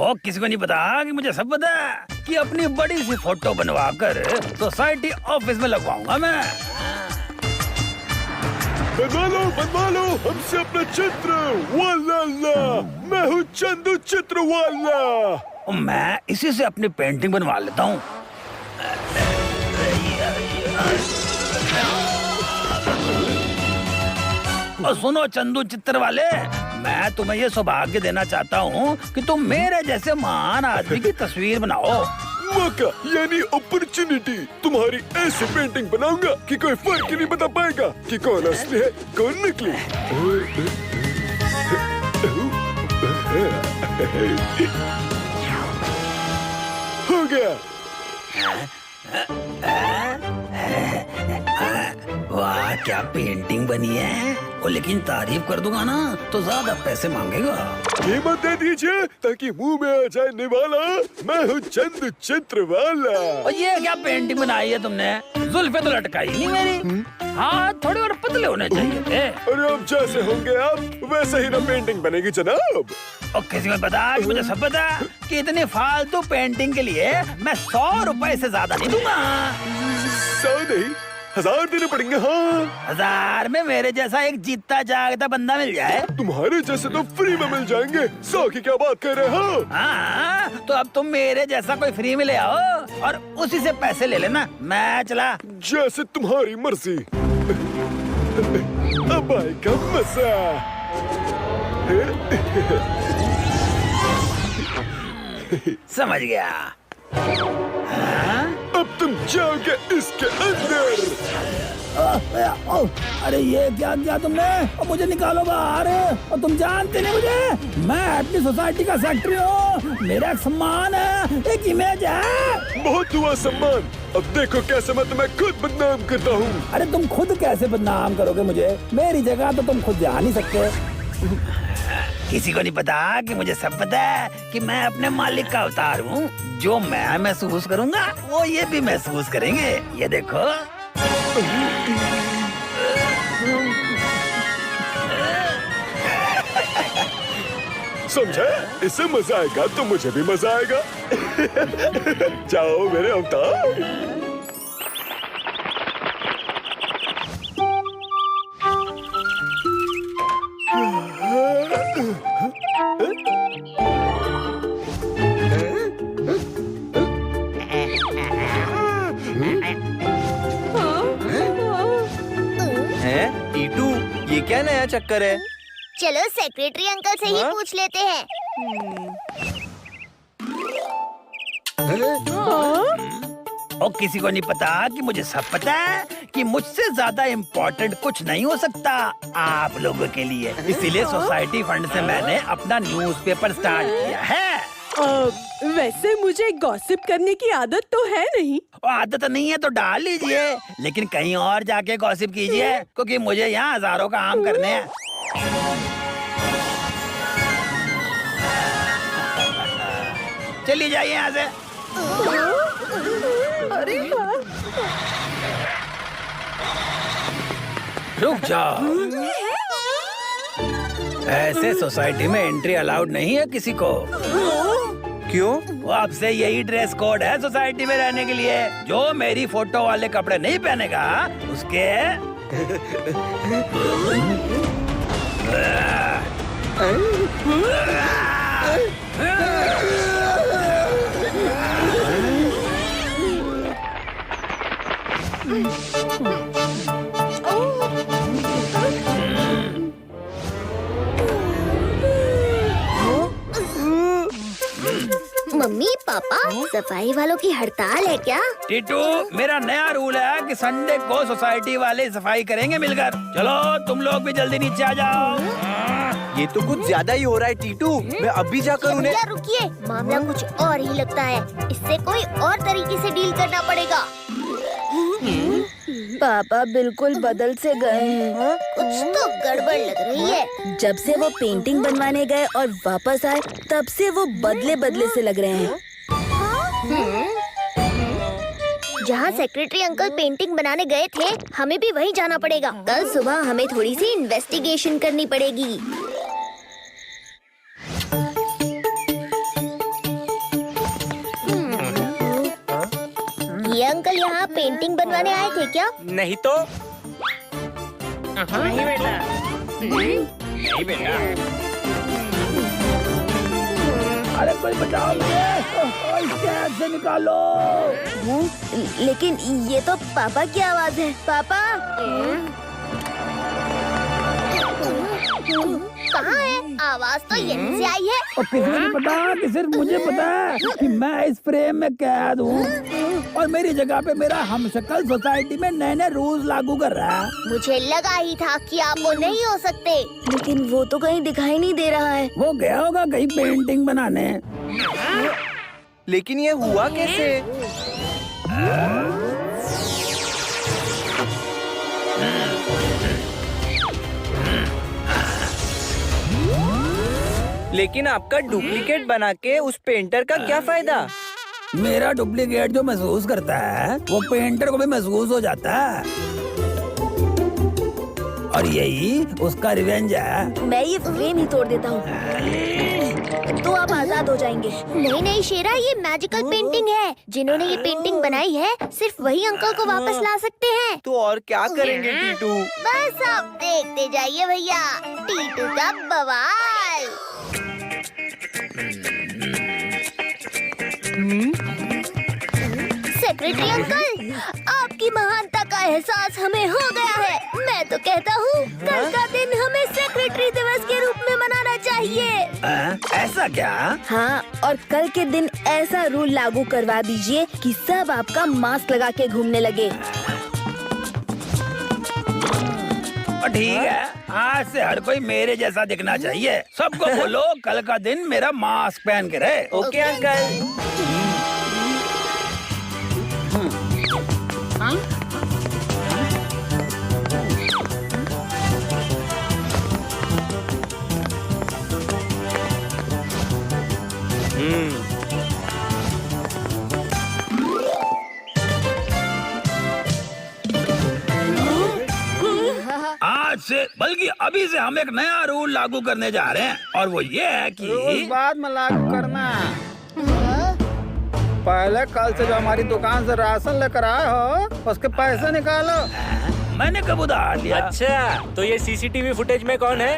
ओ किसी को नहीं पता कि मुझे सब पता है कि अपनी बड़ी सी फोटो बनवा कर सोसाइटी ऑफिस में लगवाऊंगा मैं। बनवा लो हमसे अपना चित्र वाला। मैं हूँ चंदू चित्र वाला। मैं इसी से अपनी पेंटिंग बनवा लेता हूँ। और सुनो चंदू चित्र वाले, मैं तुम्हें ये सौभाग्य देना चाहता हूँ कि तुम मेरे जैसे महान आदमी की तस्वीर बनाओ। मौका यानी अपॉर्चुनिटी। तुम्हारी ऐसी पेंटिंग बनाऊंगा कि कोई फर्क ही नहीं बता पाएगा कि कौन असली है कौन नकली। हो गया। वाह क्या पेंटिंग बनी है। लेकिन तारीफ कर दूंगा ना तो ज्यादा पैसे मांगेगा। कीमत दे दीजिए ताकि मुंह में आ जाए निवाला। मैं हूँ चंदू चित्र वाला। और ये क्या पेंटिंग बनाई है तुमने? जुल्फे तो लटकाई नहीं मेरी। हाँ थोड़े और पतले होने चाहिए थे। अरे अब जैसे होंगे आप वैसे ही ना पेंटिंग बनेगी जनाब। और किसी को पता कि मुझे सब पता कि इतनी फालतू पेंटिंग के लिए मैं 100 रुपए से ज्यादा नहीं दूंगा। 100 नहीं 1000 देने पड़ेंगे। हाँ 1000 में मेरे जैसा एक जीता जागता बंदा मिल जाए। तुम्हारे जैसे तो फ्री में मिल जाएंगे। 100 की क्या बात कर रहे हो? हाँ तो अब तुम मेरे जैसा कोई फ्री में ले आओ और उसी से पैसे ले लेना। मैं चला। जैसे तुम्हारी मर्जी। अब आएगा मजा। समझ गया। अब तुम जाओगे इसके अंदर। अरे ये क्या किया तुमने? और मुझे निकालो बाहर। और तुम जानते नहीं मुझे, मैं अपनी सोसाइटी का सेक्रेटरी हूँ। मेरा एक सम्मान है, एक इमेज है। बहुत हुआ सम्मान। अब देखो कैसे मैं तुम्हें खुद बदनाम करता हूँ। अरे तुम खुद कैसे बदनाम करोगे मुझे? मेरी जगह तो तुम खुद जा नहीं सकते। किसी को नहीं पता कि मुझे सब पता है कि मैं अपने मालिक का अवतार हूँ। जो मैं महसूस करूँगा वो ये भी महसूस करेंगे। ये देखो। समझे? इससे मजा आएगा तो मुझे भी मजा आएगा। जाओ मेरे अवतार। टीटू ये क्या नया चक्कर है? चलो सेक्रेटरी अंकल से ही पूछ लेते हैं। और किसी को नहीं पता कि मुझे सब पता है कि मुझसे ज्यादा इम्पोर्टेंट कुछ नहीं हो सकता आप लोगों के लिए। इसीलिए सोसाइटी फंड से मैंने अपना न्यूज़पेपर स्टार्ट किया है। वैसे मुझे गॉसिप करने की आदत तो है नहीं। आदत नहीं है तो डाल लीजिए, लेकिन कहीं और जाके गॉसिप कीजिए क्योंकि मुझे यहाँ हजारों काम करने हैं। चलिए जाइए यहाँ से। अरे रुक जाओ। ऐसे सोसाइटी में एंट्री अलाउड नहीं है किसी को। क्यों? वो अब से यही ड्रेस कोड है सोसाइटी में रहने के लिए। जो मेरी फोटो वाले कपड़े नहीं पहनेगा उसके मम्मी पापा सफाई वालों की हड़ताल है क्या? टीटू मेरा नया रूल है कि संडे को सोसाइटी वाले सफाई करेंगे मिलकर। चलो तुम लोग भी जल्दी नीचे आ जाओ। ये तो कुछ ज्यादा ही हो रहा है टीटू। मैं अभी जाकर उन्हें। भैया रुकिए, मामला कुछ और ही लगता है। इससे कोई और तरीके से डील करना पड़ेगा। पापा बिल्कुल बदल से गए हैं। कुछ तो गड़बड़ लग रही है। जब से वो पेंटिंग बनवाने गए और वापस आए तब से वो बदले बदले से लग रहे हैं। जहाँ सेक्रेटरी अंकल पेंटिंग बनाने गए थे हमें भी वहीं जाना पड़ेगा। कल सुबह हमें थोड़ी सी इन्वेस्टिगेशन करनी पड़ेगी। अंकल यहाँ पेंटिंग बनवाने आए थे क्या? नहीं तो नहीं बेटा, नहीं बेटा। अरे कोई बचाओ मुझे, इस कैद से निकालो। लेकिन ये तो पापा की आवाज है। पापा, कहाँ है? आवाज तो यहीं से आई है। और किसी को नहीं पता कि सिर्फ मुझे पता है कि मैं इस फ्रेम में कैद हूँ और मेरी जगह पे मेरा हमशक्ल सोसाइटी में नए नए रूल्स लागू कर रहा है। मुझे लगा ही था कि आप वो नहीं हो सकते। लेकिन वो तो कहीं दिखाई नहीं दे रहा है। वो गया होगा कहीं पेंटिंग बनाने। लेकिन ये हुआ कैसे? लेकिन आपका डुप्लीकेट बना के उस पेंटर का क्या फायदा? मेरा डुप्लीकेट जो महसूस करता है वो पेंटर को भी महसूस हो जाता है और यही उसका रिवेंज है। मैं ये फ्रेम ही तोड़ देता हूँ तो आप आजाद हो जाएंगे। नहीं नहीं शेरा, ये मैजिकल पेंटिंग है। जिन्होंने ये पेंटिंग बनाई है सिर्फ वही अंकल को वापस ला सकते हैं। तो और क्या करेंगे टीटू? बस आप देखते जाइए भैया, टीटू का बवाल। सेक्रेटरी अंकल, आपकी महानता का एहसास हमें हो गया है। मैं तो कहता हूँ कल का दिन हमें सेक्रेटरी दिवस के रूप में मनाना चाहिए। ऐसा क्या? हाँ, और कल के दिन ऐसा रूल लागू करवा दीजिए कि सब आपका मास्क लगा के घूमने लगे। ठीक है, आज से हर कोई मेरे जैसा दिखना चाहिए। सबको बोलो कल का दिन मेरा मास्क पहन के रहे। Okay uncle. आज से बल्कि अभी से हम एक नया रूल लागू करने जा रहे हैं और वो ये है कि उस बाद में लागू करना। पहले कल से जो हमारी दुकान से राशन लेकर आए हो उसके पैसे निकालो। मैंने कब उधार लिया? अच्छा, तो ये सीसीटीवी फुटेज में कौन है?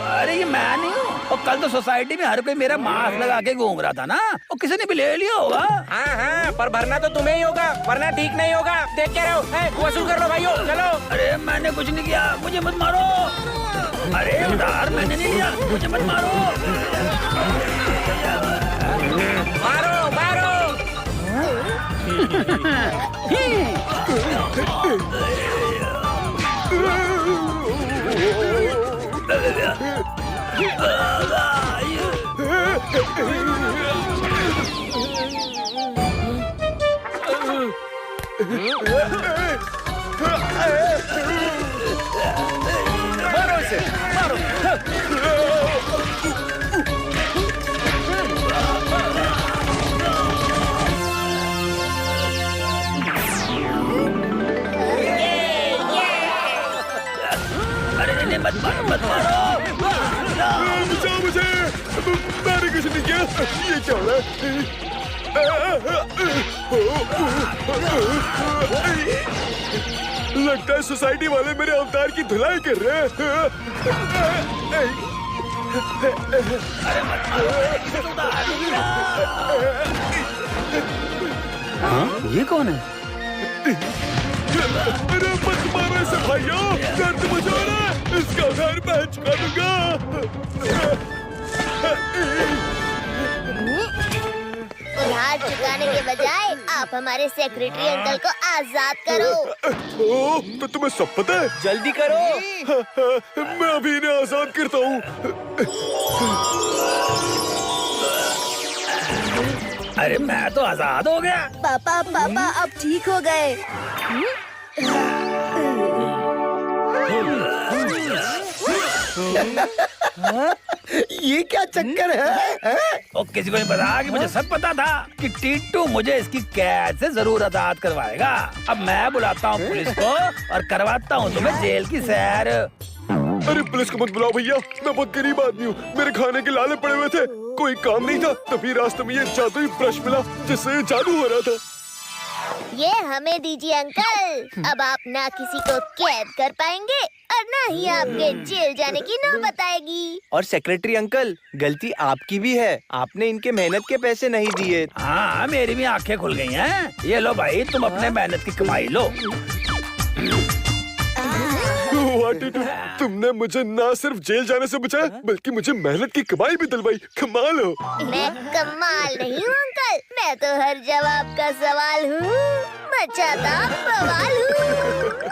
अरे ये मैं नहीं हूँ। और कल तो सोसाइटी में हर कोई मेरा मास्क लगा के घूम रहा था ना, और किसी ने भी ले लिया होगा। हाँ हाँ, पर भरना तो तुम्हें ही होगा, वरना ठीक नहीं होगा। देख के रहो, वसूल कर लो भाइयों, चलो। अरे मैंने कुछ नहीं किया, मुझे मत मारो। अरे उधार मैंने नहीं लिया, मुझे मत मारो। मारो मारो। मारो इसे, मारो। अरे नहीं, मत मारो, मत मारो। बचाओ मुझे, मैंने कुछ नहीं किया। ये क्या हो रहा है? लगता है सोसाइटी वाले मेरे अवतार की धुलाई कर रहे हैं। ये कौन है? अरे मत मारो इसे भाइयों, दर्द मचा रहा है। इसका उधार मैं चुका दूंगा। उधार चुकाने के बजाय आप हमारे सेक्रेटरी अंकल को आजाद करो। ओ, तो तुम्हें सब पता है? जल्दी करो। मैं अभी इन्हें आजाद करता हूँ। अरे मैं तो आजाद हो गया। पापा पापा अब ठीक हो गए। ये क्या चक्कर है? और किसी को नहीं पता कि मुझे सब पता था कि टीटू मुझे इसकी कैद से जरूर आजाद करवाएगा। अब मैं बुलाता हूँ पुलिस को और करवाता हूँ तुम्हें जेल की सैर। अरे पुलिस को मत बुलाओ भैया, मैं बहुत गरीब आदमी हूँ, मेरे खाने के लाले पड़े हुए थे, कोई काम नहीं था, तभी रास्ते में ये जादुई ब्रश मिला जिससे जादू हो रहा था। ये हमें दीजिए अंकल। अब आप ना किसी को कैद कर पाएंगे और ना ही आपके जेल जाने की नौबत आएगी। और सेक्रेटरी अंकल, गलती आपकी भी है, आपने इनके मेहनत के पैसे नहीं दिए। हाँ, मेरी भी आंखें खुल गई हैं। ये लो भाई, तुम अपने मेहनत की कमाई लो। वाह टीटू, तुमने मुझे ना सिर्फ जेल जाने से बचाया, बल्कि मुझे मेहनत की कमाई भी दिलवाई। कमाल हो। मैं कमाल नहीं हूँ अंकल, मैं तो हर जवाब का सवाल हूँ, मचाता बवाल हूँ।